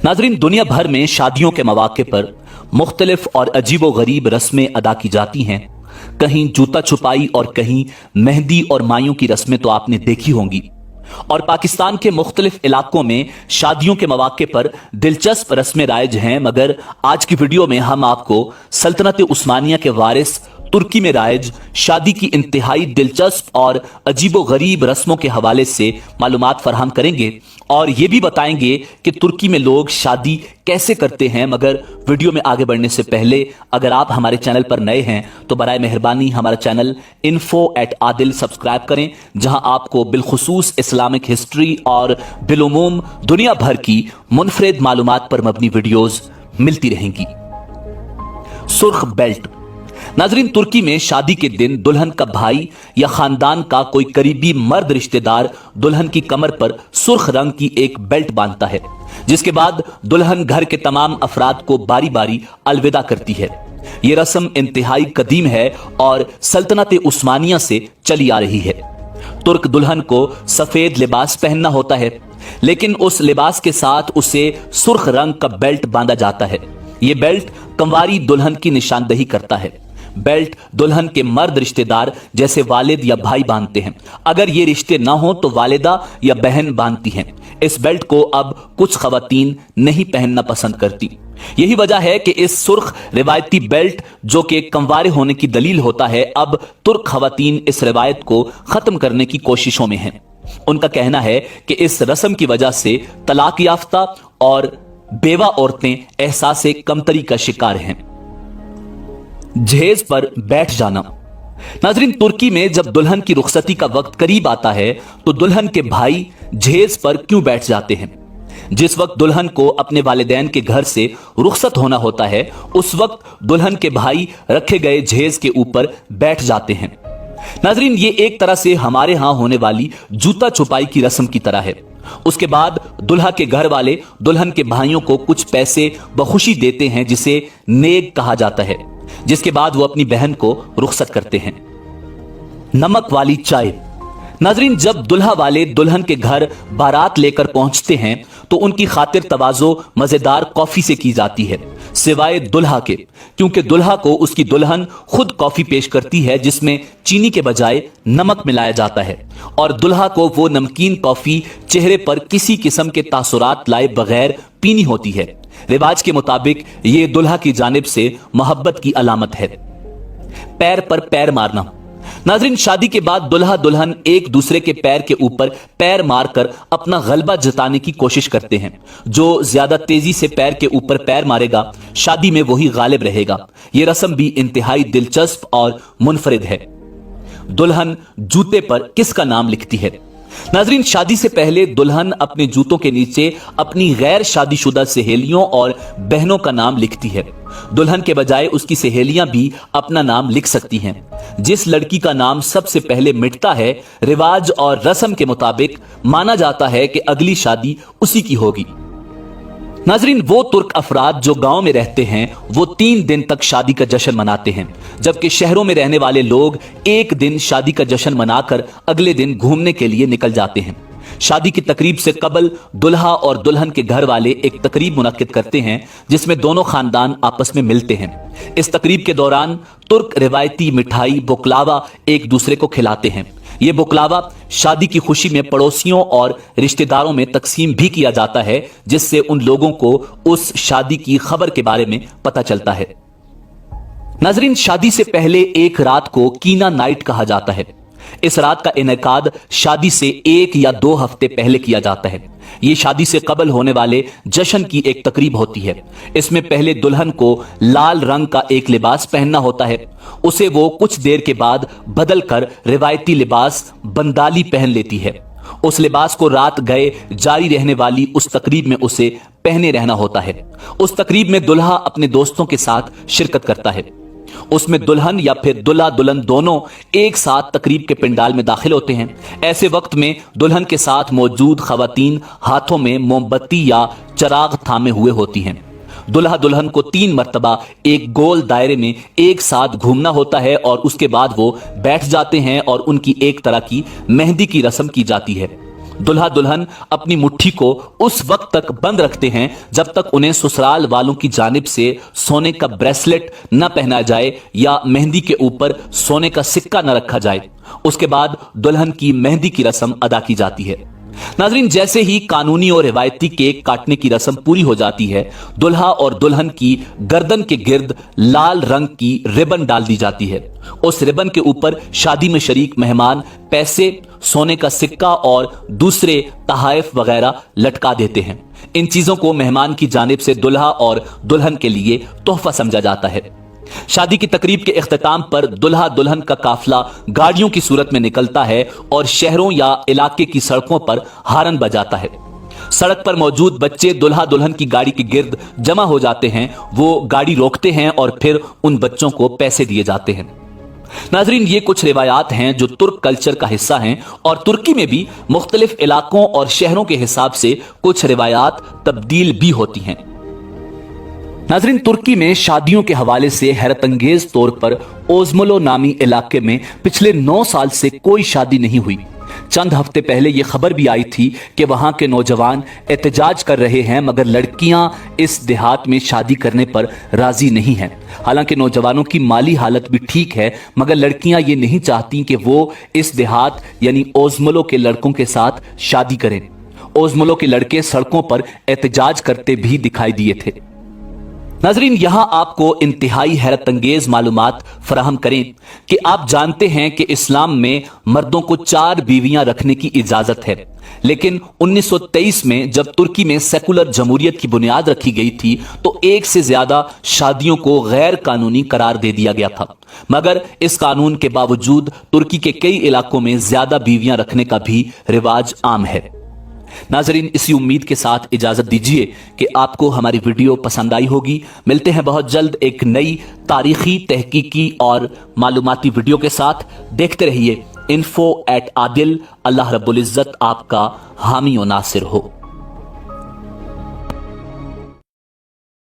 नाजरीन, दुनिया भर में शादियों के मौके पर मुख्तलिफ और अजीबो गरीब रस्में अदा की जाती हैं। कहीं जूता छुपाई और कहीं मेहंदी और मायों की रस्में तो आपने देखी होंगी। और पाकिस्तान के मुख्तलिफ इलाकों में शादियों के मौके पर दिलचस्प रस्में राइज हैं, मगर आज की वीडियो में हम आपको सल्तनत उस्मानिया के वारिस तुर्की में राइज शादी की इंतहाई दिलचस्प और अजीबो गरीब रस्मों के हवाले से मालूमात फराहम करेंगे और ये भी बताएंगे कि तुर्की में लोग शादी कैसे करते हैं। मगर वीडियो में आगे बढ़ने से पहले अगर आप हमारे चैनल पर नए हैं तो बराए मेहरबानी हमारा चैनल info@adil सब्सक्राइब करें, जहां आपको बिलखुसूस इस्लामिक हिस्ट्री और बिलुमूम दुनिया भर की मुनफरिद मालूमात पर मबनी वीडियोस मिलती रहेंगी। सुर्ख बेल्ट। नाजरीन, तुर्की में शादी के दिन दुल्हन का भाई या खानदान का कोई करीबी मर्द रिश्तेदार दुल्हन की कमर पर सुर्ख रंग की एक बेल्ट बांधता है, जिसके बाद दुल्हन घर के तमाम अफराद को बारी बारी अलविदा करती है। यह रस्म इंतहाई कदीम है और सल्तनत उस्मानिया से चली आ रही है। तुर्क दुल्हन को सफेद लिबास पहनना होता है, लेकिन उस लिबास के साथ उसे सुर्ख रंग का बेल्ट बांधा जाता है। यह बेल्ट कंवारी दुल्हन की निशानदही करता है। बेल्ट दुल्हन के मर्द रिश्तेदार जैसे वालिद या भाई बांधते हैं। अगर ये रिश्ते ना हो तो वालिदा या बहन बांधती हैं। इस बेल्ट को अब कुछ खवातीन नहीं पहनना पसंद करती। यही वजह है कि इस सुर्ख रिवायती बेल्ट, जो कि कंवारे होने की दलील होता है, अब तुर्क खवातीन इस रिवायत को खत्म करने की कोशिशों में हैं। उनका कहना है कि इस रस्म की वजह से तलाक याफ्ता और बेवा औरतें एहसास कमतरी का शिकार हैं। जहेज पर बैठ जाना। नाजरीन, तुर्की में जब दुल्हन की रुखसती का वक्त करीब आता है तो दुल्हन के भाई जहेज पर क्यों बैठ जाते हैं? जिस वक्त दुल्हन को अपने वालिदैन के घर से रुखसत होना होता है, उस वक्त दुल्हन के भाई रखे गए जहेज के ऊपर बैठ जाते हैं। नाजरीन, ये एक तरह से हमारे यहां होने वाली जूता छुपाई की रस्म की तरह है। उसके बाद दुल्हा के घर वाले दुल्हन के भाइयों को कुछ पैसे बखुशी देते हैं, जिसे नेग कहा जाता है, जिसके बाद वो अपनी बहन को रुखसत करते हैं। नमक वाली चाय। नाजरीन, जब दुल्हा वाले दुल्हन के घर बारात लेकर पहुंचते हैं तो उनकी खातिर तवाज़ो मजेदार कॉफी से की जाती है, सिवाय दुल्हा के, क्योंकि दुल्हा को उसकी दुल्हन खुद कॉफी पेश करती है जिसमें चीनी के बजाय नमक मिलाया जाता है, और दुल्हा को वो नमकीन कॉफी चेहरे पर किसी किस्म के तासुरात लाए बगैर पीनी होती है। रिवाज के मुताबिक यह दुल्हा की जानिब से मोहब्बत की अलामत है। पैर पर पैर मारना। नाजरीन, शादी के बाद दुल्हा दुल्हन एक दूसरे के पैर के ऊपर पैर मारकर अपना गलबा जताने की कोशिश करते हैं। जो ज्यादा तेजी से पैर के ऊपर पैर मारेगा, शादी में वही गालिब रहेगा। यह रस्म भी इंतहाई दिलचस्प और मुनफरिद है। दुल्हन जूते पर किसका नाम लिखती है? नाजरीन, शादी से पहले दुल्हन अपने जूतों के नीचे अपनी गैर शादीशुदा सहेलियों और बहनों का नाम लिखती है। दुल्हन के बजाय उसकी सहेलियां भी अपना नाम लिख सकती हैं। जिस लड़की का नाम सबसे पहले मिटता है, रिवाज और रस्म के मुताबिक माना जाता है कि अगली शादी उसी की होगी। नाजरीन, वो तुर्क अफराद जो गांव में रहते हैं वो 3 दिन तक शादी का जश्न मनाते हैं, जबकि शहरों में रहने वाले लोग एक दिन शादी का जश्न मनाकर अगले दिन घूमने के लिए निकल जाते हैं। शादी की तकरीब से कबल दुल्हा और दुल्हन के घर वाले एक तकरीब मुनक्किद करते हैं जिसमें दोनों खानदान आपस में मिलते हैं। इस तकरीब के दौरान तुर्क रिवायती मिठाई बुकलावा एक दूसरे को खिलाते हैं। यह बुकलावा शादी की खुशी में पड़ोसियों और रिश्तेदारों में तकसीम भी किया जाता है, जिससे उन लोगों को उस शादी की खबर के बारे में पता चलता है। नाजरीन, शादी से पहले एक रात को कीना नाइट कहा जाता है। इस रात का इनेकाद शादी से 1 या 2 हफ्ते पहले किया जाता है। यह शादी से कबल होने वाले जश्न की एक तकरीब होती है। इसमें पहले दुल्हन को लाल रंग का एक लिबास पहनना होता है। उसे वो कुछ देर के बाद बदल कर रिवायती लिबास बंदाली पहन लेती है। उस लिबास को रात गए जारी रहने वाली उस तकरीब में उसे पहने रहना होता है। उस तकरीब में दुल्हा अपने दोस्तों के साथ शिरकत करता है। उसमें दुल्हन या फिर दुल्हा दुल्हन दोनों एक साथ तकरीब के पंडाल में दाखिल होते हैं। ऐसे वक्त में दुल्हन के साथ मौजूद खवातीन हाथों में मोमबत्ती या चिराग थामे हुए होती हैं। दुल्हा दुल्हन को 3 मरतबा एक गोल दायरे में एक साथ घूमना होता है और उसके बाद वो बैठ जाते हैं और उनकी एक तरह की मेहंदी की रस्म की जाती है। दुल्हा दुल्हन अपनी मुट्ठी को उस वक्त तक बंद रखते हैं जब तक उन्हें ससुराल वालों की जानिब से सोने का ब्रेसलेट न पहनाया जाए या मेहंदी के ऊपर सोने का सिक्का न रखा जाए। उसके बाद दुल्हन की मेहंदी की रस्म अदा की जाती है। नाजरीन, जैसे ही कानूनी और रिवायती केक काटने की रस्म पूरी हो जाती है, दुल्हा और दुल्हन की गर्दन के गिर्द लाल रंग की रिबन डाल दी जाती है। उस रिबन के ऊपर शादी में शरीक मेहमान पैसे, सोने का सिक्का और दूसरे तहाइफ वगैरह लटका देते हैं। इन चीजों को मेहमान की जानिब से दुल्हा और दुल्हन के लिए तोहफा समझा जाता है। शादी की तकरीब के इख्तिताम पर दुल्हा दुल्हन का काफिला गाड़ियों की सूरत में निकलता है और शहरों या इलाके की सड़कों पर हारन बजाता है। सड़क पर मौजूद बच्चे दुल्हा दुल्हन की गाड़ी के गिर्द जमा हो जाते हैं। वो गाड़ी रोकते हैं और फिर उन बच्चों को पैसे दिए जाते हैं। नाजरीन, ये कुछ रिवायात हैं जो तुर्क कल्चर का हिस्सा हैं और तुर्की में भी मुख्तलिफ इलाकों और शहरों के हिसाब से कुछ रिवायात तब्दील भी होती हैं। नाजरीन, तुर्की में शादियों के हवाले से हैरत अंगेज तौर पर ओज़मलो नामी इलाके में पिछले 9 साल से कोई शादी नहीं हुई। चंद हफ्ते पहले यह खबर भी आई थी कि वहां के नौजवान एहतजाज कर रहे हैं, मगर लड़कियां इस देहात में शादी करने पर राजी नहीं हैं। हालांकि नौजवानों की माली हालत भी ठीक है, मगर लड़कियां ये नहीं चाहती कि वो इस देहात यानी ओज़मलो के लड़कों के साथ शादी करें। ओज़मलो के लड़के सड़कों पर एहतजाज करते भी दिखाई दिए थे। नाजरीन, यहां आपको इंतहाई हैरत अंगेज मालूमात फराहम करें कि आप जानते हैं कि इस्लाम में मर्दों को 4 बीवियां रखने की इजाजत है, लेकिन 1923 में जब तुर्की में सेकुलर जमहूरियत की बुनियाद रखी गई थी तो 1 से ज्यादा शादियों को गैर कानूनी करार दे दिया गया था। मगर इस कानून के बावजूद तुर्की के कई इलाकों में ज्यादा बीवियां रखने का भी रिवाज आम है। नाजरीन, इसी उम्मीद के साथ इजाजत दीजिए कि आपको हमारी वीडियो पसंद आई होगी। मिलते हैं बहुत जल्द एक नई तारीखी, तहकीकी और मालूमाती वीडियो के साथ। देखते रहिए info@adil। अल्लाह रब्बुल इज्जत आपका हामी और नासिर हो।